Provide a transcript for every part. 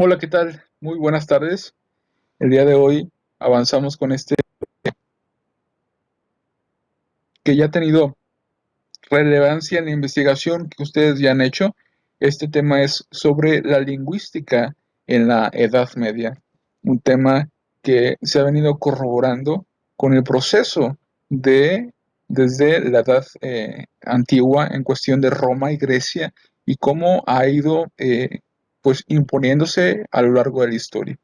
Hola, ¿qué tal? Muy buenas tardes. El día de hoy avanzamos con este que ya ha tenido relevancia en la investigación que ustedes ya han hecho. Este tema es sobre la lingüística en la Edad Media, un tema que se ha venido corroborando con el proceso de desde la Edad Antigua en cuestión de Roma y Grecia y cómo ha ido pues imponiéndose a lo largo de la historia.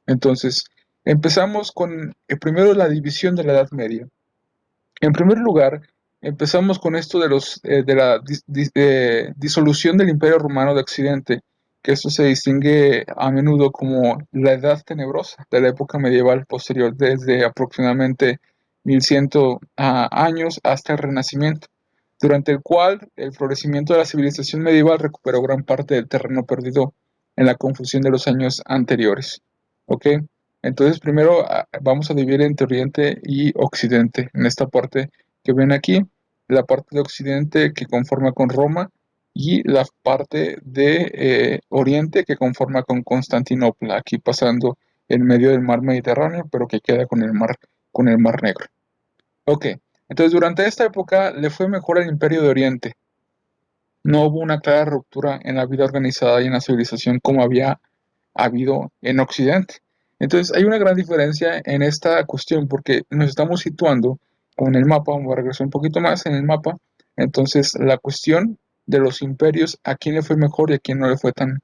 Entonces, empezamos con primero la división de la Edad Media. En primer lugar, empezamos con esto de la disolución del Imperio Romano de Occidente, que esto se distingue a menudo como la Edad Tenebrosa de la época medieval posterior, desde aproximadamente 1100 años hasta el Renacimiento, durante el cual el florecimiento de la civilización medieval recuperó gran parte del terreno perdido en la confusión de los años anteriores. ¿Ok? Entonces, primero vamos a dividir entre Oriente y Occidente. En esta parte que ven aquí, la parte de Occidente que conforma con Roma y la parte de Oriente que conforma con Constantinopla, aquí pasando en medio del mar Mediterráneo, pero que queda con el mar Negro. Ok, entonces durante esta época le fue mejor al Imperio de Oriente. No hubo una clara ruptura en la vida organizada y en la civilización como había habido en Occidente. Entonces hay una gran diferencia en esta cuestión porque nos estamos situando con el mapa, vamos a regresar un poquito más en el mapa, entonces la cuestión de los imperios, a quién le fue mejor y a quién no le fue tan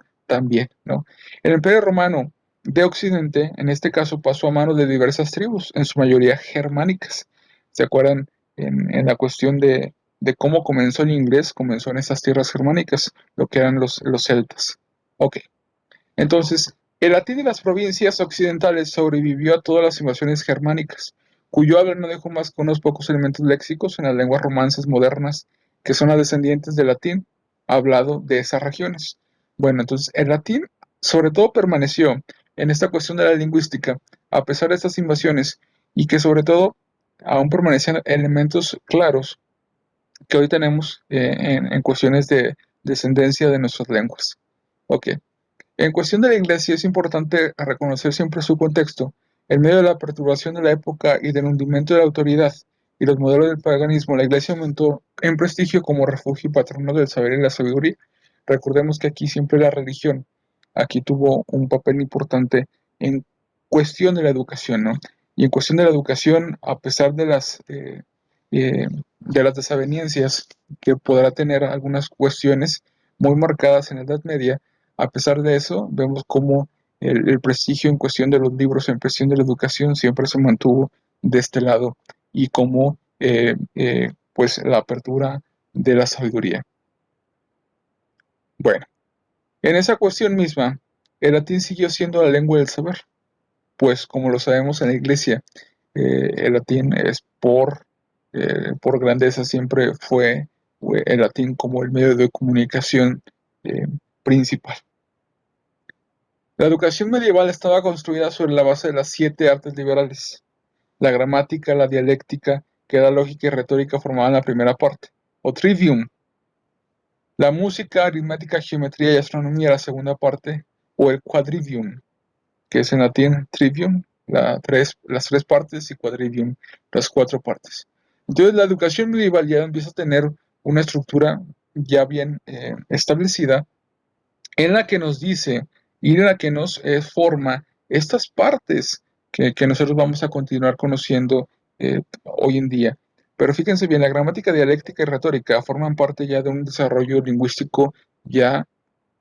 bien, ¿no? El Imperio Romano de Occidente, en este caso, pasó a manos de diversas tribus, en su mayoría germánicas. ¿Se acuerdan en la cuestión de cómo comenzó el inglés? Comenzó en esas tierras germánicas, lo que eran los celtas. Ok. Entonces, el latín de las provincias occidentales sobrevivió a todas las invasiones germánicas, cuyo habla no dejó más que unos pocos elementos léxicos en las lenguas romances modernas, que son las descendientes del latín hablado de esas regiones. Bueno, entonces el latín sobre todo permaneció en esta cuestión de la lingüística, a pesar de estas invasiones, y que sobre todo aún permanecían elementos claros que hoy tenemos en cuestiones de descendencia de nuestras lenguas. Ok. En cuestión de la Iglesia es importante reconocer siempre su contexto. En medio de la perturbación de la época y del hundimiento de la autoridad y los modelos del paganismo, la Iglesia aumentó en prestigio como refugio y patrono del saber y la sabiduría. Recordemos que aquí siempre la religión, aquí tuvo un papel importante en cuestión de la educación, ¿no? Y en cuestión de la educación, a pesar de las desavenencias que podrá tener algunas cuestiones muy marcadas en la Edad Media, a pesar de eso, vemos cómo el prestigio en cuestión de los libros, en cuestión de la educación, siempre se mantuvo de este lado y cómo pues la apertura de la sabiduría. Bueno, en esa cuestión misma, el latín siguió siendo la lengua del saber, pues como lo sabemos en la iglesia, el latín es por grandeza siempre fue el latín como el medio de comunicación eh, principal. La educación medieval estaba construida sobre la base de las 7 artes liberales: la gramática, la dialéctica, que da lógica y retórica formaban la primera parte, o trivium; la música, aritmética, geometría y astronomía, la segunda parte, o el quadrivium, que es en latín trivium, las 3 partes, y quadrivium, las 4 partes. Entonces la educación medieval ya empieza a tener una estructura ya bien establecida, en la que nos dice y en la que nos forma estas partes que nosotros vamos a continuar conociendo hoy en día. Pero fíjense bien, la gramática, dialéctica y retórica forman parte ya de un desarrollo lingüístico ya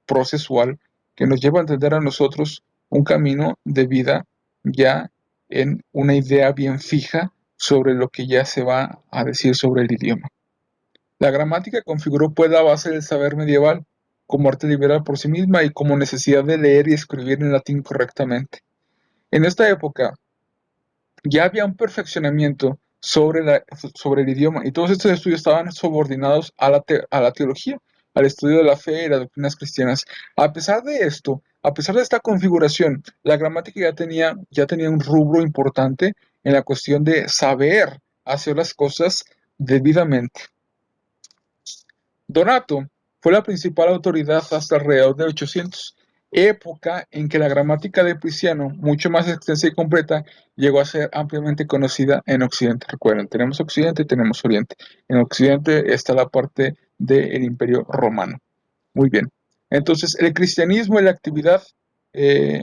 procesual, que nos lleva a entender a nosotros un camino de vida ya en una idea bien fija sobre lo que ya se va a decir sobre el idioma. La gramática configuró pues la base del saber medieval, como arte liberal por sí misma y como necesidad de leer y escribir en latín correctamente. En esta época ya había un perfeccionamiento sobre el idioma, y todos estos estudios estaban subordinados a la teología, al estudio de la fe y las doctrinas cristianas. A pesar de esto, a pesar de esta configuración, la gramática ya tenía un rubro importante en la cuestión de saber hacer las cosas debidamente. Donato fue la principal autoridad hasta alrededor de 800. época en que la gramática de Prisciano, mucho más extensa y completa, llegó a ser ampliamente conocida en Occidente. Recuerden, tenemos Occidente y tenemos Oriente. En Occidente está la parte del Imperio Romano. Muy bien. Entonces, el cristianismo y la actividad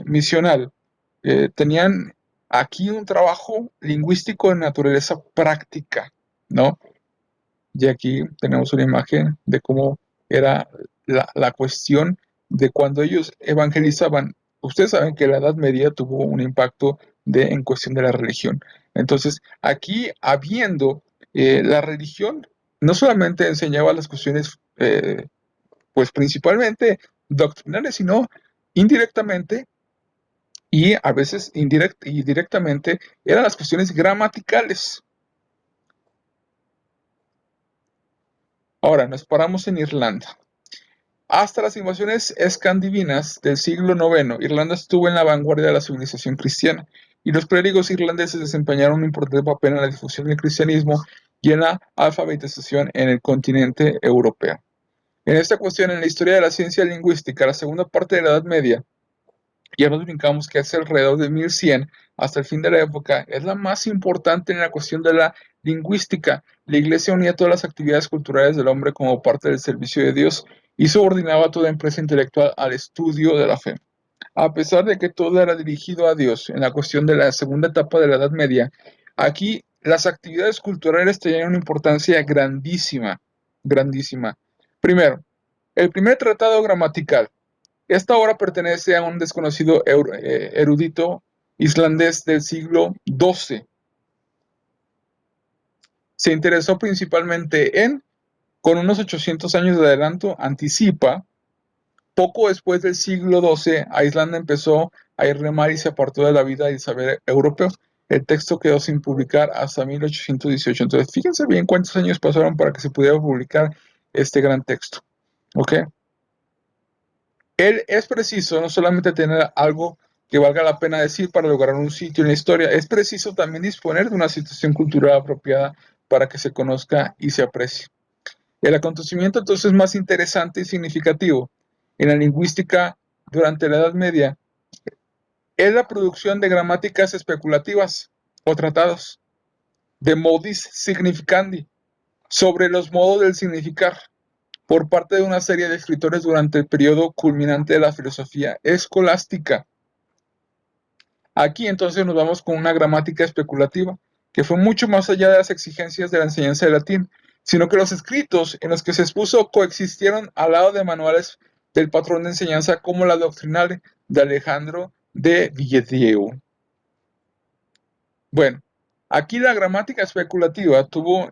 misional tenían aquí un trabajo lingüístico de naturaleza práctica, ¿no? Y aquí tenemos una imagen de cómo era la cuestión de cuando ellos evangelizaban. Ustedes saben que la Edad Media tuvo un impacto en cuestión de la religión. Entonces, aquí habiendo la religión, no solamente enseñaba las cuestiones, pues principalmente doctrinales, sino indirectamente y a veces y directamente eran las cuestiones gramaticales. Ahora, nos paramos en Irlanda. Hasta las invasiones escandinavas del siglo IX, Irlanda estuvo en la vanguardia de la civilización cristiana, y los clérigos irlandeses desempeñaron un importante papel en la difusión del cristianismo y en la alfabetización en el continente europeo. En esta cuestión, en la historia de la ciencia lingüística, la segunda parte de la Edad Media, ya nos brincamos que es alrededor de 1100 hasta el fin de la época, es la más importante en la cuestión de la lingüística. La Iglesia unía todas las actividades culturales del hombre como parte del servicio de Dios y subordinaba toda empresa intelectual al estudio de la fe. A pesar de que todo era dirigido a Dios en la cuestión de la segunda etapa de la Edad Media, aquí las actividades culturales tenían una importancia grandísima, grandísima. Primero, el primer tratado gramatical. Esta obra pertenece a un desconocido erudito islandés del siglo XII. Se interesó principalmente con unos 800 años de adelanto, anticipa. Poco después del siglo XII, Islanda empezó a ir de mar y se apartó de la vida y el saber europeo. El texto quedó sin publicar hasta 1818. Entonces, fíjense bien cuántos años pasaron para que se pudiera publicar este gran texto. ¿Ok? Es preciso no solamente tener algo que valga la pena decir para lograr un sitio en la historia, es preciso también disponer de una situación cultural apropiada para que se conozca y se aprecie. El acontecimiento entonces más interesante y significativo en la lingüística durante la Edad Media es la producción de gramáticas especulativas o tratados de modis significandi sobre los modos del significar por parte de una serie de escritores durante el periodo culminante de la filosofía escolástica. Aquí entonces nos vamos con una gramática especulativa, que fue mucho más allá de las exigencias de la enseñanza de latín, sino que los escritos en los que se expuso coexistieron al lado de manuales del patrón de enseñanza como la doctrinal de Alejandro de Villedieu. Bueno, aquí la gramática especulativa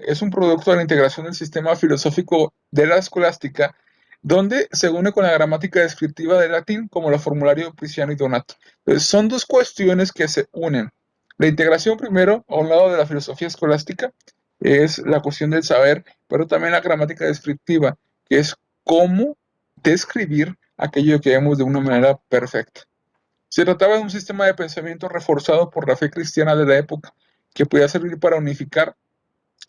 es un producto de la integración del sistema filosófico de la escolástica, donde se une con la gramática descriptiva del latín como el formulario de Prisciano y Donato. Entonces, son dos cuestiones que se unen. La integración primero, a un lado de la filosofía escolástica, es la cuestión del saber, pero también la gramática descriptiva, que es cómo describir aquello que vemos de una manera perfecta. Se trataba de un sistema de pensamiento reforzado por la fe cristiana de la época, que podía servir para unificar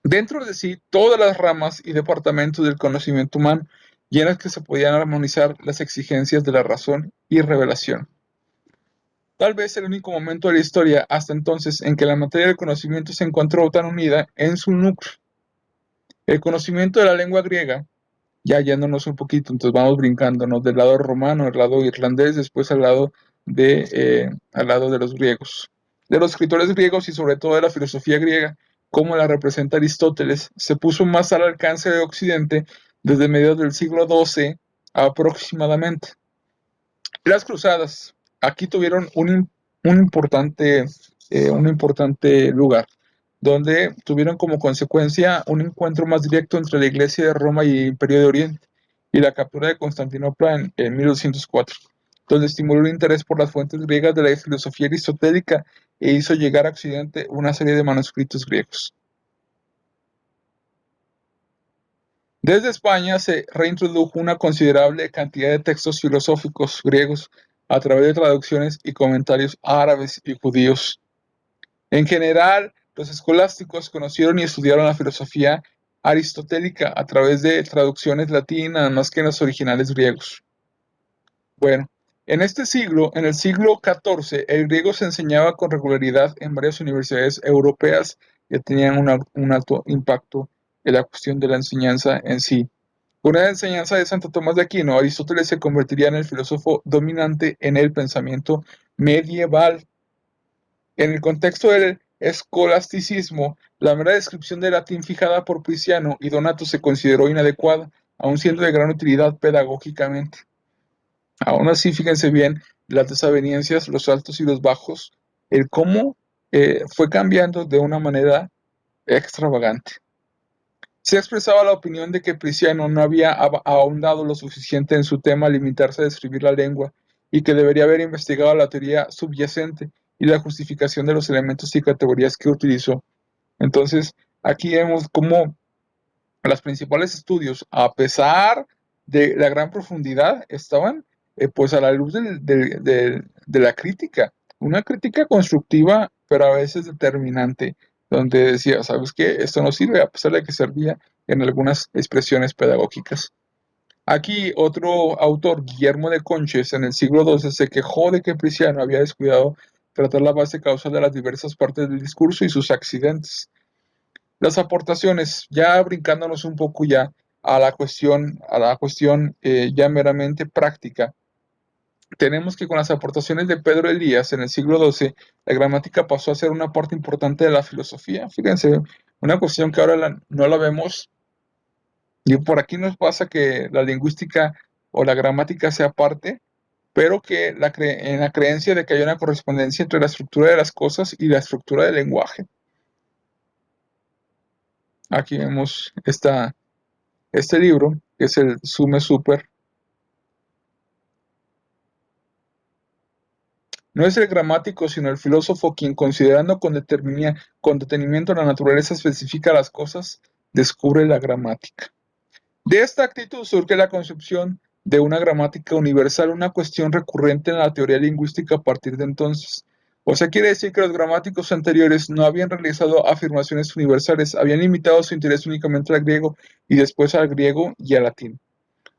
dentro de sí todas las ramas y departamentos del conocimiento humano, y en las que se podían armonizar las exigencias de la razón y revelación. Tal vez el único momento de la historia hasta entonces en que la materia del conocimiento se encontró tan unida en su núcleo. El conocimiento de la lengua griega, ya yéndonos un poquito, entonces vamos brincándonos del lado romano, al lado irlandés, después al lado de los griegos. De los escritores griegos y sobre todo de la filosofía griega, como la representa Aristóteles, se puso más al alcance de Occidente desde mediados del siglo XII aproximadamente. Las cruzadas aquí tuvieron un importante lugar, donde tuvieron como consecuencia un encuentro más directo entre la Iglesia de Roma y el Imperio de Oriente, y la captura de Constantinopla en 1204, donde estimuló el interés por las fuentes griegas de la filosofía aristotélica e hizo llegar a Occidente una serie de manuscritos griegos. Desde España se reintrodujo una considerable cantidad de textos filosóficos griegos a través de traducciones y comentarios árabes y judíos. En general, los escolásticos conocieron y estudiaron la filosofía aristotélica a través de traducciones latinas más que en los originales griegos. Bueno, En este siglo, en el siglo XIV, el griego se enseñaba con regularidad en varias universidades europeas que tenían un alto impacto en la cuestión de la enseñanza en sí. Con la enseñanza de Santo Tomás de Aquino, Aristóteles se convertiría en el filósofo dominante en el pensamiento medieval. En el contexto del escolasticismo, la mera descripción del latín fijada por Prisciano y Donato se consideró inadecuada, aun siendo de gran utilidad pedagógicamente. Aún así, fíjense bien las desavenencias, los altos y los bajos, el cómo fue cambiando de una manera extravagante. Se expresaba la opinión de que Prisciano no había ahondado lo suficiente en su tema al limitarse a describir la lengua y que debería haber investigado la teoría subyacente y la justificación de los elementos y categorías que utilizó. Entonces, aquí vemos cómo los principales estudios, a pesar de la gran profundidad, estaban pues a la luz de la crítica, una crítica constructiva, pero a veces determinante, donde decía, ¿sabes qué? Esto no sirve, a pesar de que servía en algunas expresiones pedagógicas. Aquí otro autor, Guillermo de Conches, en el siglo XII, se quejó de que Prisciano había descuidado tratar la base causal de las diversas partes del discurso y sus accidentes. Las aportaciones, ya brincándonos un poco ya a la cuestión ya meramente práctica, tenemos que con las aportaciones de Pedro Elías en el siglo XII, la gramática pasó a ser una parte importante de la filosofía. Fíjense, una cuestión que ahora no la vemos, y por aquí nos pasa que la lingüística o la gramática sea parte, pero que en la creencia de que hay una correspondencia entre la estructura de las cosas y la estructura del lenguaje. Aquí vemos este libro, que es el Sume Super. No es el gramático, sino el filósofo quien, considerando con detenimiento la naturaleza específica de las cosas, descubre la gramática. De esta actitud surge la concepción de una gramática universal, una cuestión recurrente en la teoría lingüística a partir de entonces. O sea, quiere decir que los gramáticos anteriores no habían realizado afirmaciones universales, habían limitado su interés únicamente al griego y después al griego y al latín.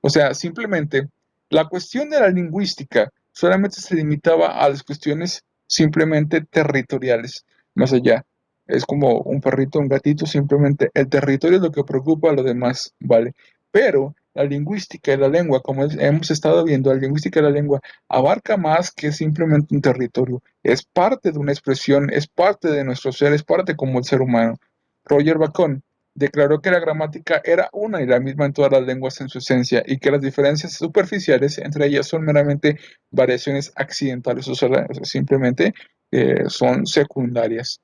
O sea, simplemente la cuestión de la lingüística solamente se limitaba a las cuestiones simplemente territoriales, más allá. Es como un perrito, un gatito, simplemente el territorio es lo que preocupa, a lo demás, ¿vale? Pero la lingüística y la lengua, como hemos estado viendo, la lingüística y la lengua abarca más que simplemente un territorio. Es parte de una expresión, es parte de nuestro ser, es parte como el ser humano. Roger Bacon declaró que la gramática era una y la misma en todas las lenguas en su esencia y que las diferencias superficiales entre ellas son meramente variaciones accidentales, o sea, simplemente son secundarias.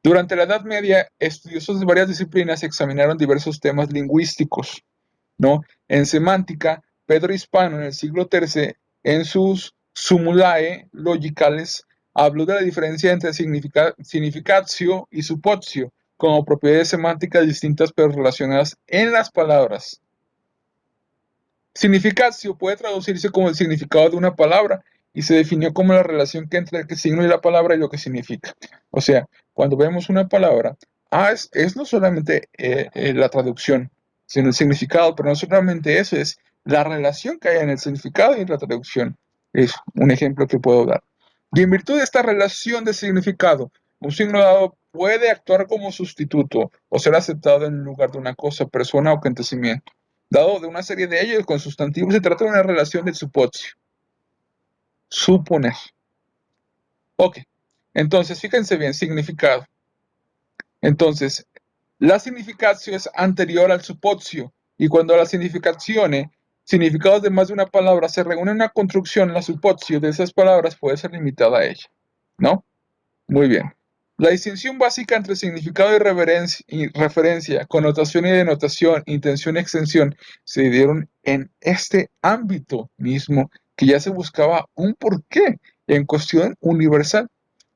Durante la Edad Media, estudiosos de varias disciplinas examinaron diversos temas lingüísticos, ¿no? En semántica, Pedro Hispano en el siglo XIII, en sus Sumulae Logicales, habló de la diferencia entre significatio y suppositio como propiedades semánticas distintas pero relacionadas en las palabras. Significatio puede traducirse como el significado de una palabra y se definió como la relación que entre el signo y la palabra y lo que significa. O sea, cuando vemos una palabra, es no solamente la traducción, sino el significado, pero no solamente eso, es la relación que hay en el significado y en la traducción. Es un ejemplo que puedo dar. Y en virtud de esta relación de significado, un signo dado puede actuar como sustituto o ser aceptado en lugar de una cosa, persona o acontecimiento. Dado de una serie de ellos con sustantivos, se trata de una relación de suppositio. Suponer. Ok. Entonces, fíjense bien, significado. Entonces, la significatio es anterior al suppositio. Y cuando la significazione, significados de más de una palabra, se reúnen en una construcción, la suppositio de esas palabras puede ser limitada a ella. ¿No? Muy bien. La distinción básica entre significado y referencia, connotación y denotación, intención y extensión, se dieron en este ámbito mismo que ya se buscaba un porqué en cuestión universal.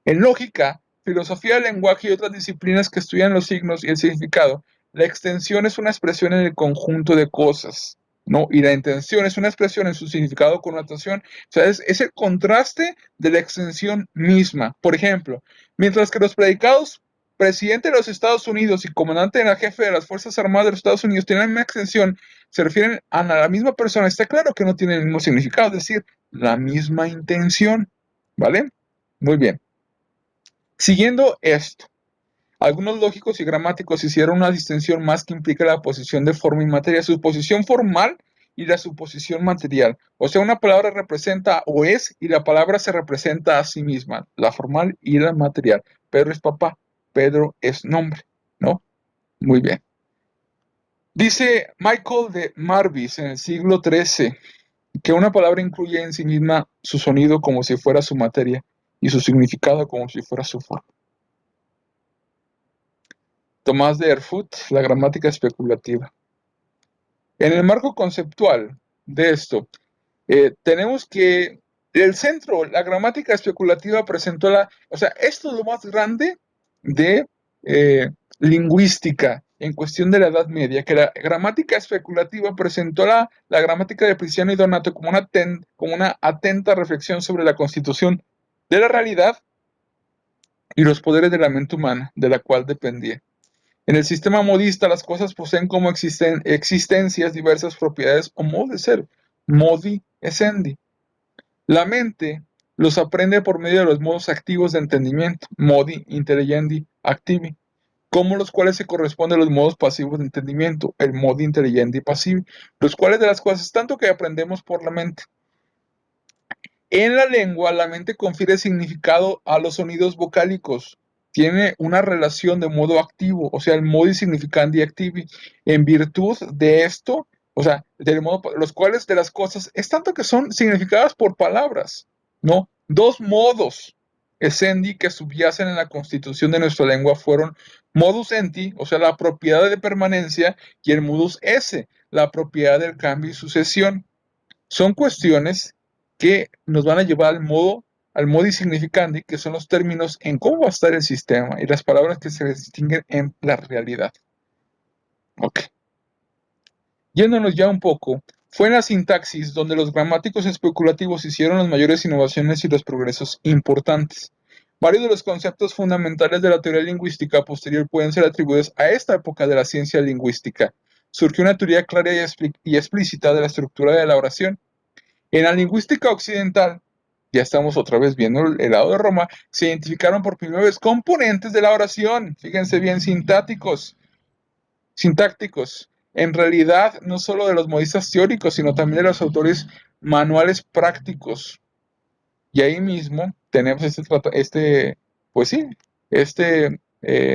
En lógica, filosofía del lenguaje y otras disciplinas que estudian los signos y el significado, la extensión es una expresión en el conjunto de cosas, ¿no? Y la intención es una expresión en su significado o connotación. O sea, es el contraste de la extensión misma. Por ejemplo, mientras que los predicados presidente de los Estados Unidos y comandante en la jefe de las Fuerzas Armadas de los Estados Unidos tienen la misma extensión, se refieren a la misma persona, está claro que no tienen el mismo significado, es decir, la misma intención, ¿vale? Muy bien. Siguiendo esto, algunos lógicos y gramáticos hicieron una distinción más que implica la posición de forma y materia, su posición formal y la suposición material. O sea, una palabra representa o es y la palabra se representa a sí misma, la formal y la material. Pedro es papá, Pedro es nombre, ¿no? Muy bien. Dice Michael de Marvis en el siglo XIII que una palabra incluye en sí misma su sonido como si fuera su materia y su significado como si fuera su forma. Tomás de Erfurt, la gramática especulativa. En el marco conceptual de esto, tenemos que el centro, la gramática especulativa presentó o sea, esto es lo más grande de lingüística en cuestión de la Edad Media, que la gramática especulativa presentó la gramática de Prisciano y Donato como una atenta reflexión sobre la constitución de la realidad y los poderes de la mente humana, de la cual dependía. En el sistema modista, las cosas poseen como existencias diversas propiedades o modos de ser, modi essendi. La mente los aprende por medio de los modos activos de entendimiento, modi intelligendi activi, como los cuales se corresponden a los modos pasivos de entendimiento, el modi intelligendi passivi, los cuales de las cosas tanto que aprendemos por la mente. En la lengua, la mente confiere significado a los sonidos vocálicos. Tiene una relación de modo activo, o sea, el modi significandi activi. En virtud de esto, o sea, del modo, los cuales de las cosas, es tanto que son significadas por palabras, ¿no? Dos modos essendi que subyacen en la constitución de nuestra lengua fueron modus enti, o sea, la propiedad de permanencia, y el modus esse, la propiedad del cambio y sucesión. Son cuestiones que nos van a llevar al modi significandi, que son los términos en cómo va a estar el sistema y las palabras que se distinguen en la realidad. Ok. Yéndonos ya un poco, fue en la sintaxis donde los gramáticos especulativos hicieron las mayores innovaciones y los progresos importantes. Varios de los conceptos fundamentales de la teoría lingüística posterior pueden ser atribuidos a esta época de la ciencia lingüística. Surgió una teoría clara y explícita de la estructura de la oración. En la lingüística occidental, ya estamos otra vez viendo el lado de Roma, se identificaron por primera vez componentes de la oración, fíjense bien, sintácticos. En realidad, no solo de los modistas teóricos, sino también de los autores manuales prácticos. Y ahí mismo tenemos pues sí,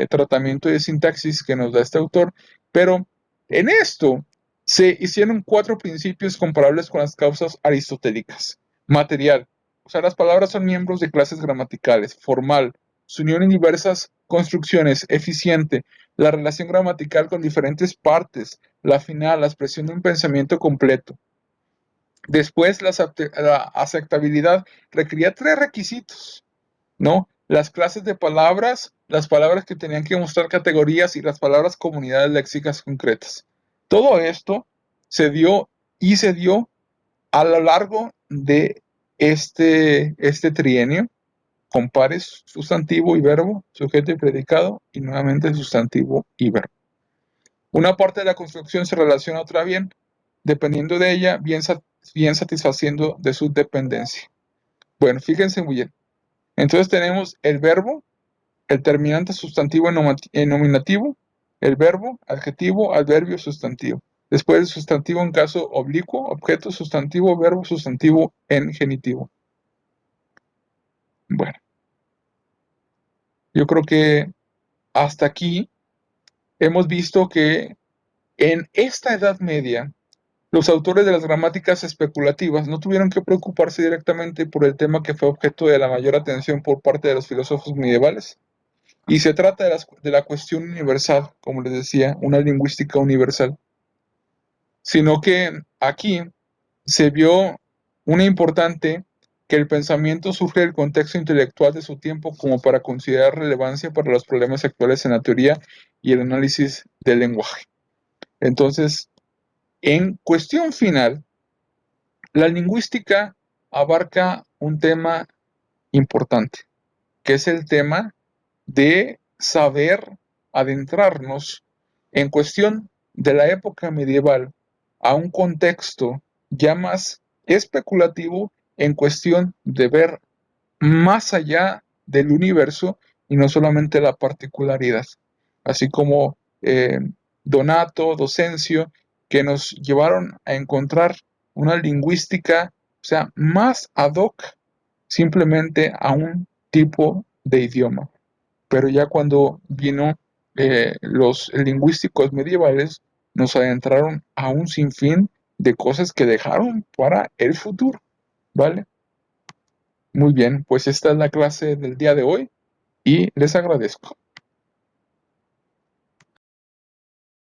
tratamiento de sintaxis que nos da este autor, pero en esto se hicieron 4 principios comparables con las causas aristotélicas. Material, o sea, las palabras son miembros de clases gramaticales. Formal, su unión en diversas construcciones. Eficiente, la relación gramatical con diferentes partes. La final, la expresión de un pensamiento completo. Después, la aceptabilidad requería 3 requisitos, ¿no? Las clases de palabras, las palabras que tenían que mostrar categorías y las palabras comunidades léxicas concretas. Todo esto se dio a lo largo de este trienio, con pares sustantivo y verbo, sujeto y predicado, y nuevamente sustantivo y verbo. Una parte de la construcción se relaciona a otra bien, dependiendo de ella, bien satisfaciendo de su dependencia. Bueno, fíjense muy bien. Entonces tenemos el verbo, el terminante sustantivo en nominativo, el verbo, adjetivo, adverbio, sustantivo. Después el sustantivo en caso oblicuo, objeto, sustantivo, verbo, sustantivo en genitivo. Bueno, yo creo que hasta aquí hemos visto que en esta Edad Media los autores de las gramáticas especulativas no tuvieron que preocuparse directamente por el tema que fue objeto de la mayor atención por parte de los filósofos medievales. Y se trata de la cuestión universal, como les decía, una lingüística universal. Sino que aquí se vio una importante que el pensamiento surge del contexto intelectual de su tiempo como para considerar relevancia para los problemas actuales en la teoría y el análisis del lenguaje. Entonces, en cuestión final, la lingüística abarca un tema importante, que es el tema de saber adentrarnos en cuestión de la época medieval a un contexto ya más especulativo en cuestión de ver más allá del universo y no solamente la particularidad, así como Donato, Docencio, que nos llevaron a encontrar una lingüística, o sea, más ad hoc simplemente a un tipo de idioma. Pero ya cuando vino los lingüísticos medievales, nos adentraron a un sinfín de cosas que dejaron para el futuro, ¿vale? Muy bien, pues esta es la clase del día de hoy y les agradezco.